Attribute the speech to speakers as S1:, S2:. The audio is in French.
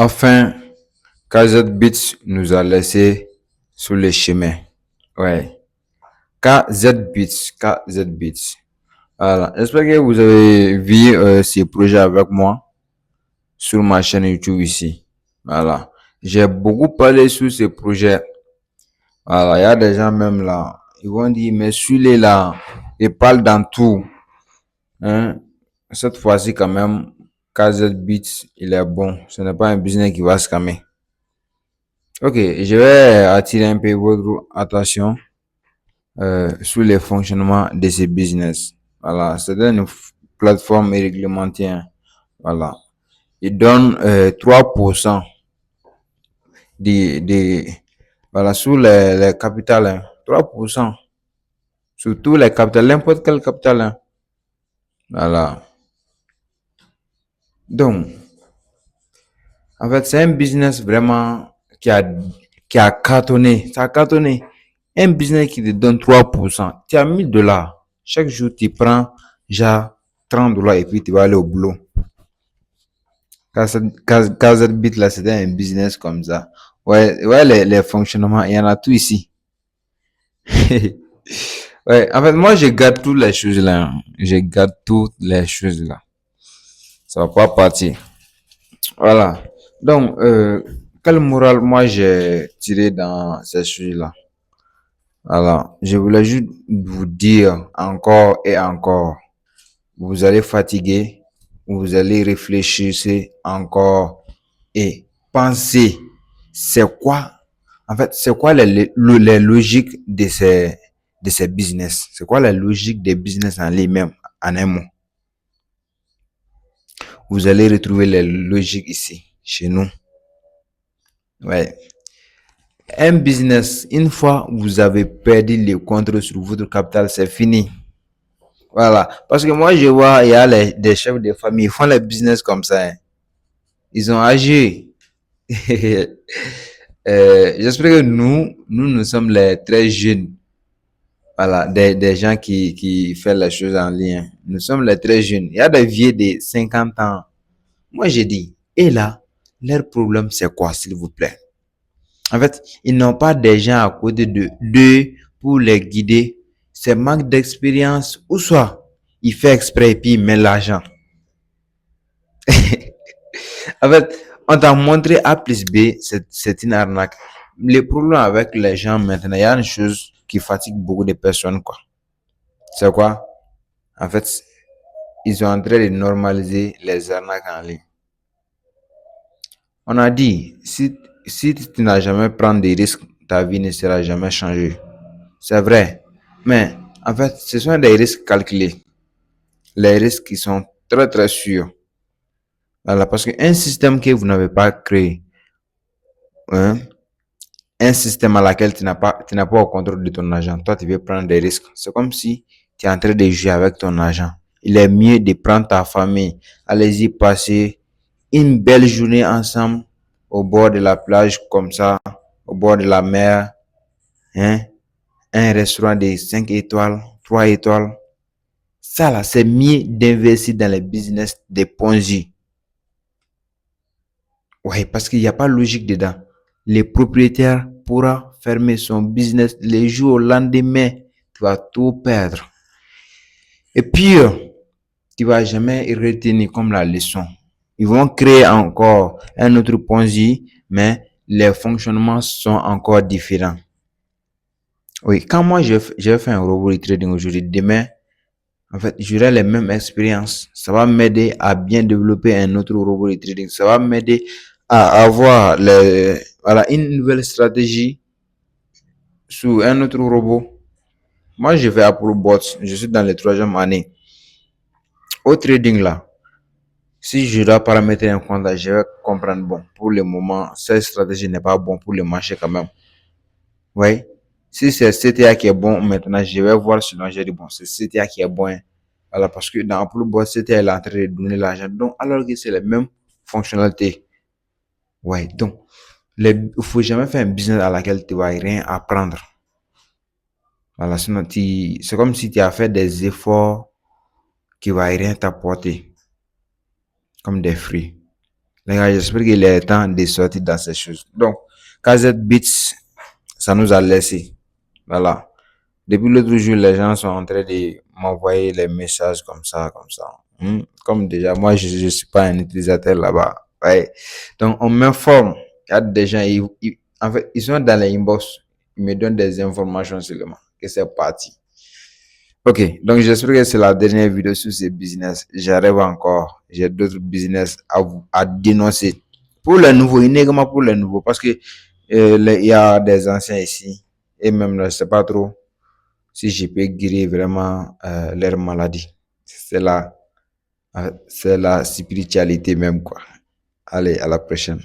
S1: Enfin, KZBits nous a laissé sur le chemin. Ouais. KZBits. Voilà. J'espère que vous avez vu ces projets avec moi sur ma chaîne YouTube ici. Voilà. J'ai beaucoup parlé sur ces projets. Voilà. Il y a des gens même là. Ils vont dire, mais celui-là, là, il parle dans tout. Hein? Cette fois-ci, quand même, KZBits, il est bon. Ce n'est pas un business qui va scammer. Ok, je vais attirer un peu votre attention sur les fonctionnements de ces business. Voilà, c'est une plateforme réglementaire. Voilà, il donne 3% voilà, sur les capitales. 3% sur tous les capitales, n'importe quel capital. Hein. Voilà. Donc, en fait, c'est un business vraiment qui a cartonné. Ça a cartonné. Un business qui te donne 3%. Tu as 1000 $. Chaque jour, tu prends genre 30 $ et puis tu vas aller au boulot. KZBit, là, c'était un business comme ça. Ouais, ouais, les fonctionnements, il y en a tout ici. Ouais, en fait, moi, je garde toutes les choses là. Hein. Je garde toutes les choses là. Ça va pas partir. Voilà. Donc, quelle morale moi j'ai tiré dans ces choses-là? Alors, je voulais juste vous dire encore et encore, vous allez fatiguer, vous allez réfléchir encore et penser, c'est quoi, en fait, c'est quoi les logiques de ces business? C'est quoi la logique des business en lui-même, en un mot? Vous allez retrouver les logiques ici, chez nous. Ouais. Un business, une fois vous avez perdu le contrôle sur votre capital, c'est fini. Voilà. Parce que moi, je vois, il y a des chefs de famille, ils font les business comme ça. Hein. Ils ont agi. J'espère que nous sommes les très jeunes. Voilà, des gens qui font les choses en lien. Nous sommes les très jeunes. Il y a des vieux de 50 ans. Moi, j'ai dit, et là, leur problème, c'est quoi, s'il vous plaît? En fait, ils n'ont pas des gens à côté d'eux pour les guider. C'est manque d'expérience ou soit il fait exprès et puis il met l'argent. En fait, on t'a montré A plus B, c'est une arnaque. Le problème avec les gens maintenant, il y a une chose qui fatigue beaucoup de personnes, quoi. C'est quoi? En fait, ils sont en train de normaliser les arnaques en ligne. On a dit, si tu n'as jamais pris des risques, ta vie ne sera jamais changée. C'est vrai. Mais, en fait, ce sont des risques calculés. Les risques qui sont très, très sûrs. Voilà, parce qu'un système que vous n'avez pas créé, hein, un système à laquelle tu n'as pas au contrôle de ton argent, toi, tu veux prendre des risques. C'est comme si tu es en train de jouer avec ton argent. Il est mieux de prendre ta famille. Allez-y passer une belle journée ensemble au bord de la plage, comme ça, au bord de la mer, hein, un restaurant de 5 étoiles, 3 étoiles. Ça, là, c'est mieux d'investir dans les business de Ponzi. Ouais, parce qu'il n'y a pas de logique dedans. Le propriétaire pourra fermer son business les jours au lendemain. Tu vas tout perdre. Et puis, tu vas jamais retenir comme la leçon. Ils vont créer encore un autre Ponzi, mais les fonctionnements sont encore différents. Oui, quand moi j'ai fait un robot de trading aujourd'hui, demain, en fait, j'aurai les mêmes expériences. Ça va m'aider à bien développer un autre robot de trading. Ça va m'aider à avoir voilà, une nouvelle stratégie sur un autre robot. Moi, je vais à Bot. Je suis dans les 3e année. Au trading là, si je dois paramétrer un compte, je vais comprendre, bon, pour le moment, cette stratégie n'est pas bon pour le marché quand même. Oui. Si c'est CTA qui est bon, maintenant, je vais voir sinon j'ai dit, bon, c'est CTA qui est bon. Hein. Voilà, parce que dans Bot, CTA est en train de donner l'argent. Donc, alors que c'est les mêmes fonctionnalités. Ouais, donc, il faut jamais faire un business à laquelle tu vas rien apprendre. Voilà, sinon, c'est comme si tu as fait des efforts qui ne vont rien t'apporter, comme des fruits. Les gars, j'espère qu'il est temps de sortir dans ces choses. Donc, KZ Beats, ça nous a laissé. Voilà. Depuis l'autre jour, les gens sont en train de m'envoyer les messages comme ça, comme ça. Comme déjà, moi, je ne suis pas un utilisateur là-bas. Ouais. Donc, on m'informe. Il y a des gens, en fait, ils sont dans les inbox. Ils me donnent des informations seulement. Que c'est parti. Ok, donc j'espère que c'est la dernière vidéo sur ce business. J'arrive encore. J'ai d'autres business à dénoncer. Pour les nouveaux, uniquement pour les nouveaux. Parce que il y a des anciens ici. Et même, je ne sais pas trop si je peux guérir vraiment leur maladie. C'est la spiritualité même, quoi. Allez, à la prochaine.